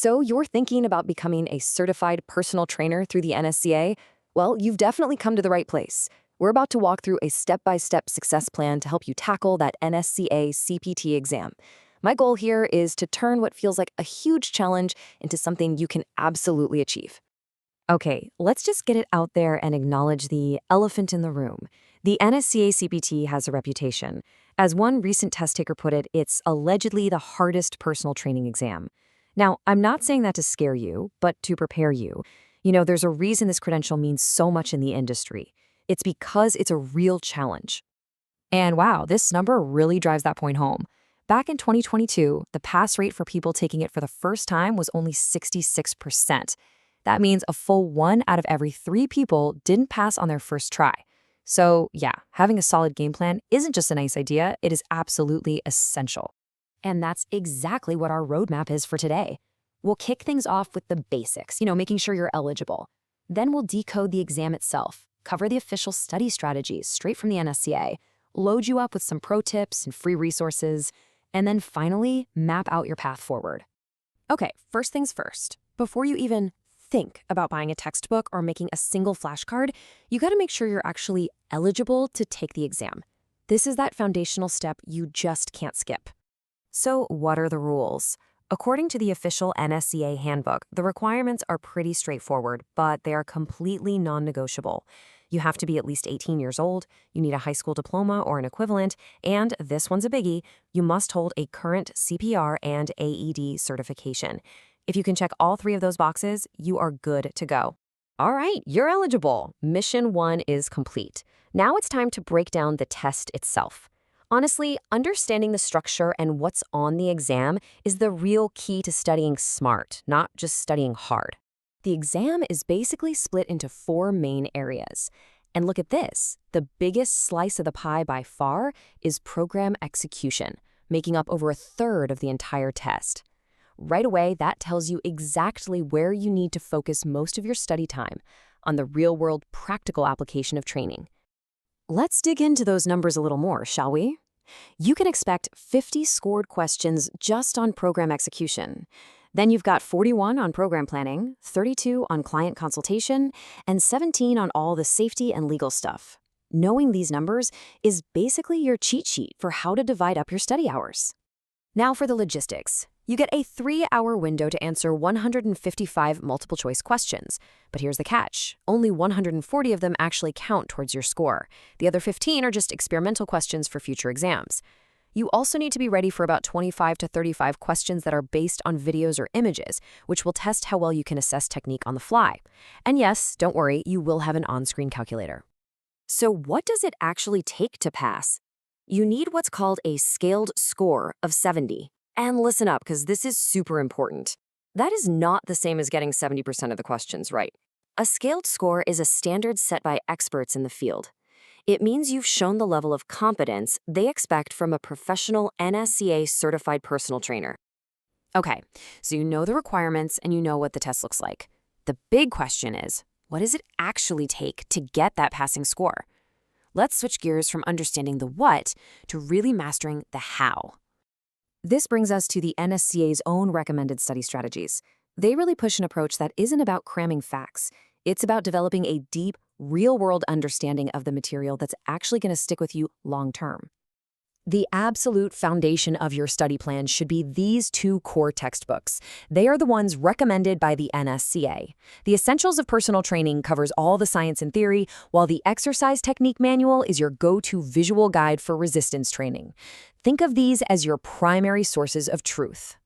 So you're thinking about becoming a certified personal trainer through the NSCA? Well, you've definitely come to the right place. We're about to walk through a step-by-step success plan to help you tackle that NSCA CPT exam. My goal here is to turn what feels like a huge challenge into something you can absolutely achieve. Okay, let's just get it out there and acknowledge the elephant in the room. The NSCA CPT has a reputation. As one recent test taker put it, it's allegedly the hardest personal training exam. Now, I'm not saying that to scare you, but to prepare you. There's a reason this credential means so much in the industry. It's because it's a real challenge. And wow, this number really drives that point home. Back in 2022, the pass rate for people taking it for the first time was only 66%. That means a full 1 out of every 3 people didn't pass on their first try. So yeah, having a solid game plan isn't just a nice idea, it is absolutely essential. And that's exactly what our roadmap is for today. We'll kick things off with the basics, making sure you're eligible. Then we'll decode the exam itself, cover the official study strategies straight from the NSCA, load you up with some pro tips and free resources, and then finally map out your path forward. Okay, first things first. Before you even think about buying a textbook or making a single flashcard, you got to make sure you're actually eligible to take the exam. This is that foundational step you just can't skip. So what are the rules? According to the official NSCA handbook, the requirements are pretty straightforward, but they are completely non-negotiable. You have to be at least 18 years old, you need a high school diploma or an equivalent, and this one's a biggie, you must hold a current CPR and AED certification. If you can check all 3 of those boxes, you are good to go. All right, you're eligible. Mission 1 is complete. Now it's time to break down the test itself. Honestly, understanding the structure and what's on the exam is the real key to studying smart, not just studying hard. The exam is basically split into 4 main areas. And look at this. The biggest slice of the pie by far is program execution, making up over 1/3 of the entire test. Right away, that tells you exactly where you need to focus most of your study time, on the real-world practical application of training. Let's dig into those numbers a little more, shall we? You can expect 50 scored questions just on program execution. Then you've got 41 on program planning, 32 on client consultation, and 17 on all the safety and legal stuff. Knowing these numbers is basically your cheat sheet for how to divide up your study hours. Now for the logistics. You get a 3-hour window to answer 155 multiple-choice questions. But here's the catch. Only 140 of them actually count towards your score. The other 15 are just experimental questions for future exams. You also need to be ready for about 25 to 35 questions that are based on videos or images, which will test how well you can assess technique on the fly. And yes, don't worry, you will have an on-screen calculator. So what does it actually take to pass? You need what's called a scaled score of 70. And listen up, because this is super important. That is not the same as getting 70% of the questions right. A scaled score is a standard set by experts in the field. It means you've shown the level of competence they expect from a professional NSCA certified personal trainer. Okay, so you know the requirements and you know what the test looks like. The big question is, what does it actually take to get that passing score? Let's switch gears from understanding the what to really mastering the how. This brings us to the NSCA's own recommended study strategies. They really push an approach that isn't about cramming facts. It's about developing a deep, real-world understanding of the material that's actually going to stick with you long-term. The absolute foundation of your study plan should be these 2 core textbooks. They are the ones recommended by the NSCA. The Essentials of Personal Training covers all the science and theory, while the Exercise Technique Manual is your go-to visual guide for resistance training. Think of these as your primary sources of truth.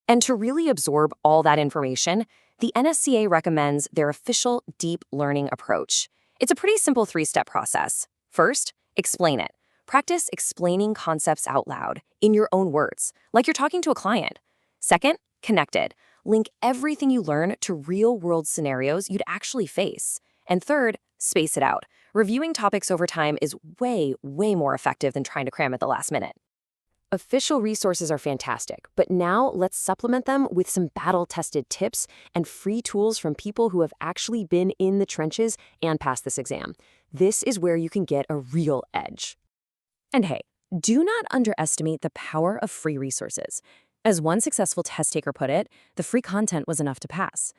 And to really absorb all that information, the NSCA recommends their official deep learning approach. It's a pretty simple 3-step process. First, explain it. Practice explaining concepts out loud, in your own words, like you're talking to a client. Second, connect it. Link everything you learn to real-world scenarios you'd actually face. And third, space it out. Reviewing topics over time is way, way more effective than trying to cram at the last minute. Official resources are fantastic, but now let's supplement them with some battle-tested tips and free tools from people who have actually been in the trenches and passed this exam. This is where you can get a real edge. And hey, do not underestimate the power of free resources. As one successful test taker put it, the free content was enough to pass.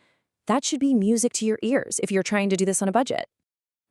That should be music to your ears if you're trying to do this on a budget.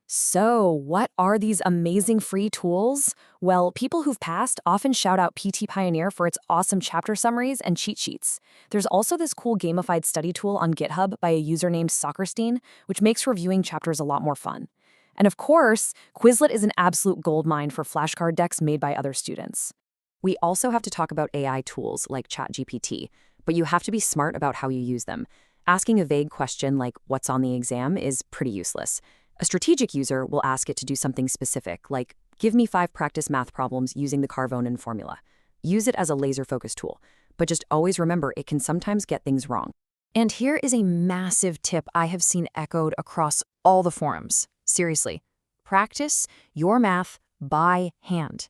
So, what are these amazing free tools? Well, people who've passed often shout out PT Pioneer for its awesome chapter summaries and cheat sheets. There's also this cool gamified study tool on GitHub by a user named Soccerstein, which makes reviewing chapters a lot more fun. And of course, Quizlet is an absolute goldmine for flashcard decks made by other students. We also have to talk about AI tools like ChatGPT, but you have to be smart about how you use them. Asking a vague question like, "What's on the exam?" is pretty useless. A strategic user will ask it to do something specific, like, "Give me 5 practice math problems using the Carvonen formula." Use it as a laser-focused tool, but just always remember it can sometimes get things wrong. And here is a massive tip I have seen echoed across all the forums. Seriously, practice your math by hand.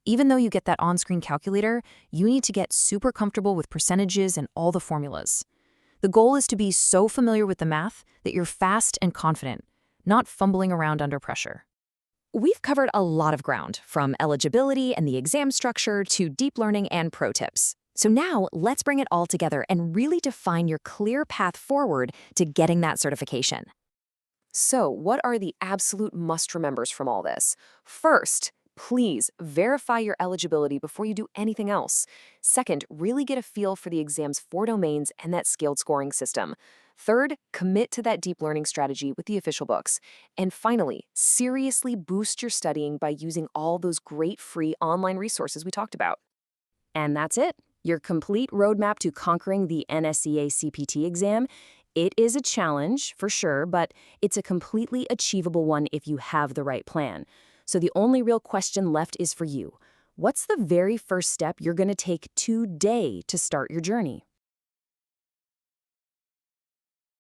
Even though you get that on-screen calculator, you need to get super comfortable with percentages and all the formulas. The goal is to be so familiar with the math that you're fast and confident, not fumbling around under pressure. We've covered a lot of ground, from eligibility and the exam structure to deep learning and pro tips. So now let's bring it all together and really define your clear path forward to getting that certification. So, what are the absolute must-remembers from all this? First, please verify your eligibility before you do anything else. Second, really get a feel for the exam's 4 domains and that scaled scoring system. Third, commit to that deep learning strategy with the official books. And finally, seriously boost your studying by using all those great free online resources we talked about. And that's it. Your complete roadmap to conquering the NSCA CPT exam. It is a challenge, for sure, but it's a completely achievable one if you have the right plan. So the only real question left is for you. What's the very first step you're going to take today to start your journey?